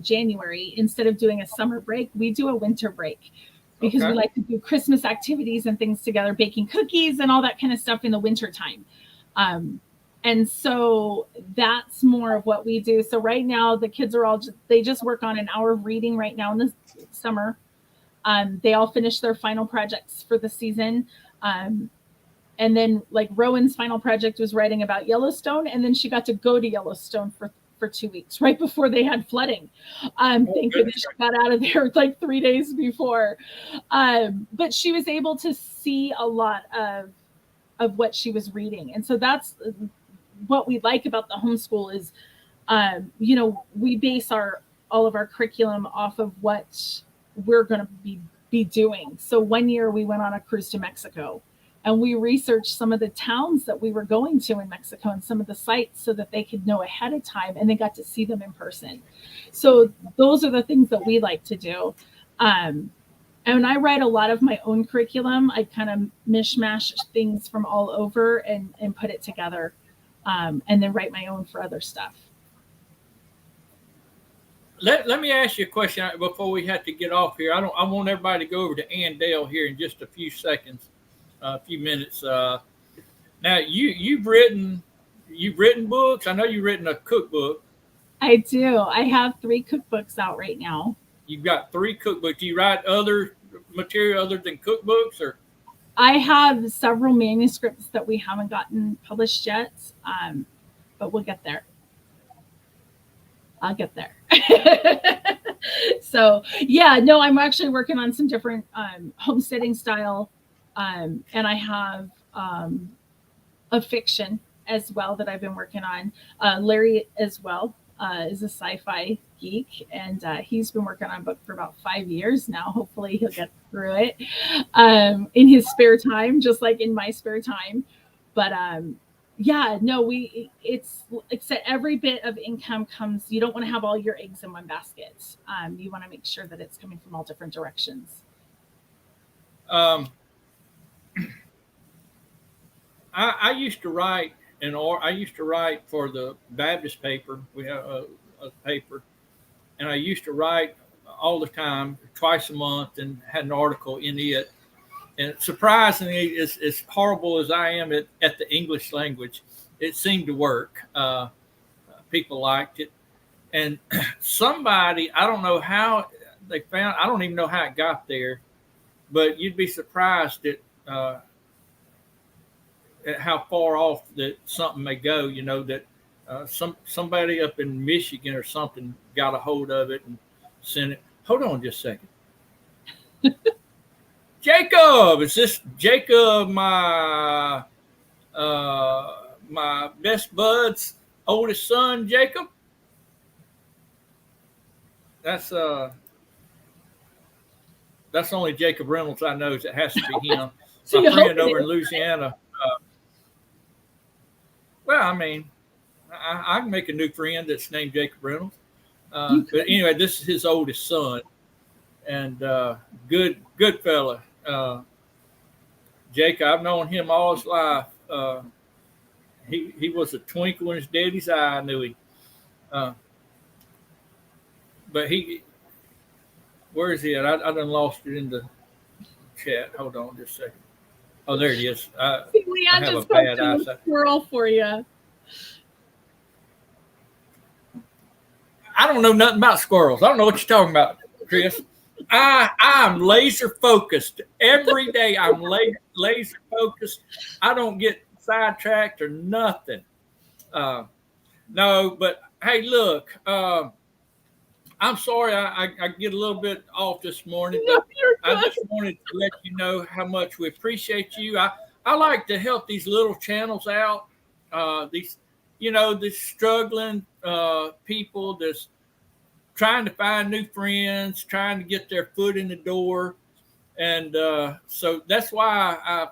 Speaker 3: January. Instead of doing a summer break, we do a winter break. Because we like to do Christmas activities and things together, baking cookies and all that kind of stuff in the winter time. And so that's more of what we do. So right now the kids are they just work on an hour of reading right now in the summer. They all finish their final projects for the season. And then like Rowan's final project was writing about Yellowstone. And then she got to go to Yellowstone for 2 weeks right before they had flooding. Thank goodness she got out of there like 3 days before. But she was able to see a lot of what she was reading. And so that's what we like about the homeschool is, we base all of our curriculum off of what we're going to be doing. So one year we went on a cruise to Mexico. And we researched some of the towns that we were going to in Mexico and some of the sites so that they could know ahead of time, and they got to see them in person. So those are the things that we like to do. And I write a lot of my own curriculum. I kind of mishmash things from all over and put it together, and then write my own for other stuff.
Speaker 1: Let me ask you a question before we have to get off here. I want everybody to go over to Ann Dale here in just a few seconds. A few minutes. Now you've written books. I know you've written a cookbook.
Speaker 3: I do. I have 3 cookbooks out right now.
Speaker 1: You've got 3 cookbooks. Do you write other material other than cookbooks, or?
Speaker 3: I have several manuscripts that we haven't gotten published yet, but we'll get there. I'll get there. So yeah, no, I'm actually working on some different homesteading style. And I have a fiction as well that I've been working on. Larry as well is a sci-fi geek, and he's been working on a book for about 5 years now. Hopefully he'll get through it in his spare time, just like in my spare time. But yeah, no, it's that every bit of income comes. You don't want to have all your eggs in one basket. You want to make sure that it's coming from all different directions.
Speaker 1: I used to write I used to write for the Baptist paper. We have a paper, and I used to write all the time, twice a month, and had an article in it. And surprisingly, as horrible as I am at the English language, it seemed to work. People liked it, and somebody, I don't know how, they found. I don't even know how it got there, but you'd be surprised at how far off that something may go. You know that somebody up in Michigan or something got a hold of it and sent it. Hold on just a second. Jacob, is this Jacob, my best bud's oldest son, Jacob? That's only Jacob Reynolds I know. It has to be him. My friend over in Louisiana. Well, I mean, I can make a new friend that's named Jacob Reynolds. But anyway, this is his oldest son, and good fella. Jacob, I've known him all his life. He was a twinkle in his daddy's eye. I knew him. But where is he at? I done lost it in the chat. Hold on just a second. Oh, there it is.
Speaker 3: Leanne just posted a squirrel for you.
Speaker 1: I don't know nothing about squirrels. I don't know what you're talking about, Kris. I'm laser focused every day. I'm laser focused. I don't get sidetracked or nothing. No, but hey, look, I'm sorry I get a little bit off this morning, but I just wanted to let you know how much we appreciate you. I like to help these little channels out. These struggling people that's trying to find new friends, trying to get their foot in the door. And so that's why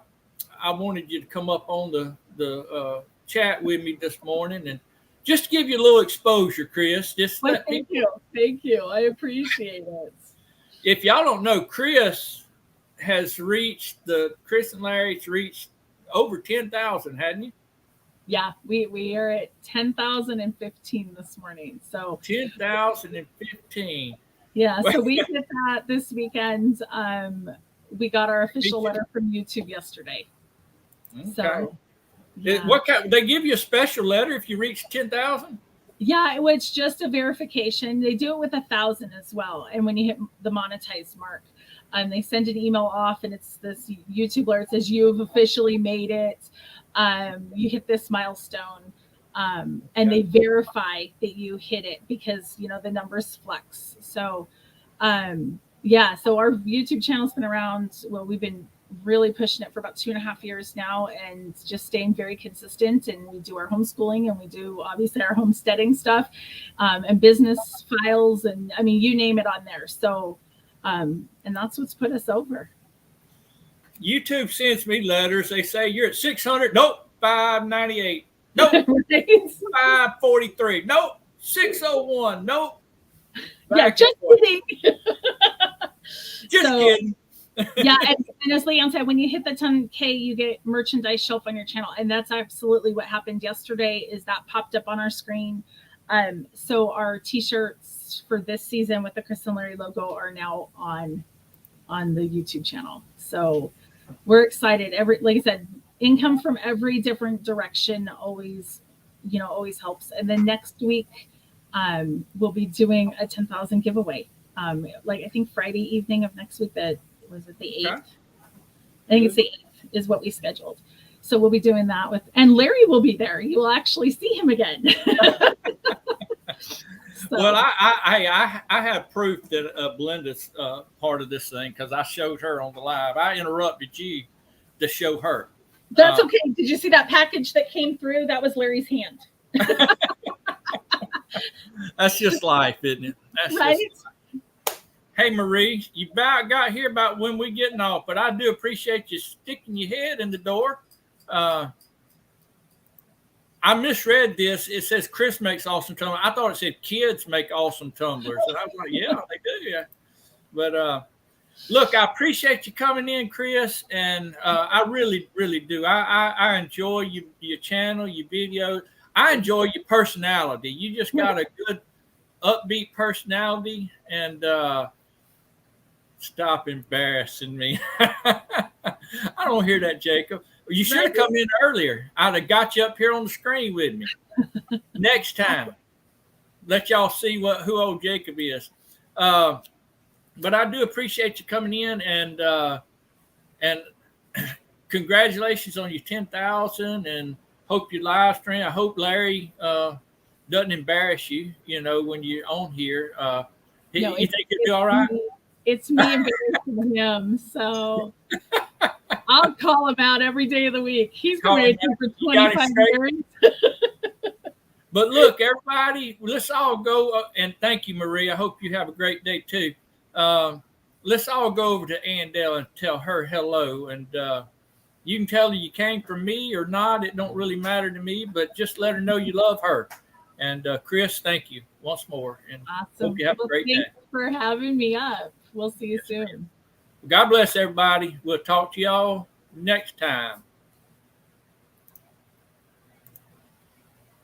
Speaker 1: I wanted you to come up on the chat with me this morning and just give you a little exposure, Kris.
Speaker 3: Thank you. I appreciate it.
Speaker 1: If y'all don't know, Kris has reached Kris and Larry's reached over 10,000, hadn't you?
Speaker 3: Yeah, we are at 10,015 this morning. So
Speaker 1: 10,015.
Speaker 3: Yeah, so we did that this weekend. We got our official letter from YouTube yesterday.
Speaker 1: Okay.
Speaker 3: So yeah.
Speaker 1: They give you a special letter if you reach 10,000?
Speaker 3: Yeah, it was just a verification. They do it with 1,000 as well. And when you hit the monetized mark, they send an email off, and it's this YouTube alert says you've officially made it. You hit this milestone, and they verify that you hit it because the numbers flex. So, so our YouTube channel's been around. Well, we've been really pushing it for about 2.5 years now, and just staying very consistent. And we do our homeschooling, and we do obviously our homesteading stuff, and business files, and I mean, you name it on there. So, and that's what's put us over.
Speaker 1: YouTube sends me letters. They say you're at 600. Nope, 598. Nope, 543. Nope, 601. Nope.
Speaker 3: Yeah, just kidding.
Speaker 1: Just kidding.
Speaker 3: Yeah, and as Leanne said, when you hit the 10K, you get merchandise shelf on your channel, and that's absolutely what happened yesterday. Is that popped up on our screen? So our T-shirts for this season with the Kris and Larry logo are now on the YouTube channel. So we're excited. Like I said, income from every different direction always helps. And then next week, we'll be doing a 10,000 giveaway. I think Friday evening of next week. Was it the 8th? Okay. I think it's the 8th is what we scheduled. So we'll be doing that and Larry will be there. You will actually see him again.
Speaker 1: Well, I have proof that Belinda's part of this thing because I showed her on the live. I interrupted you to show her.
Speaker 3: That's okay. Did you see that package that came through? That was Larry's hand.
Speaker 1: That's just life, isn't it? That's
Speaker 3: right.
Speaker 1: Hey, Marie, you got here about when we getting off, but I do appreciate you sticking your head in the door. I misread this. It says Kris makes awesome tumblers. I thought it said kids make awesome tumblers. And I was like, yeah, they do. Yeah. But look, I appreciate you coming in, Kris. And I really, really do. I enjoy your channel, your videos. I enjoy your personality. You just got a good upbeat personality. And stop embarrassing me. I don't hear that, Jacob. You should have come in earlier. I'd have got you up here on the screen with me. Next time, let y'all see who old Jacob is. but I do appreciate you coming in, and congratulations on your 10,000, and hope your live stream. I hope Larry doesn't embarrass you, when you're on here.
Speaker 3: No,
Speaker 1: you think you'll do all right?
Speaker 3: It's me embarrassing him, so I'll call him out every day of the week. He's been married for 25 years.
Speaker 1: But look, everybody, let's all go, and thank you, Marie. I hope you have a great day too. Let's all go over to Andell and tell her hello, and you can tell her you came from me or not. It don't really matter to me, but just let her know you love her. And Kris, thank you once more, and
Speaker 3: awesome.
Speaker 1: Hope you have a great day.
Speaker 3: Thanks for having me up. We'll see you soon.
Speaker 1: God bless everybody. We'll talk to y'all next time.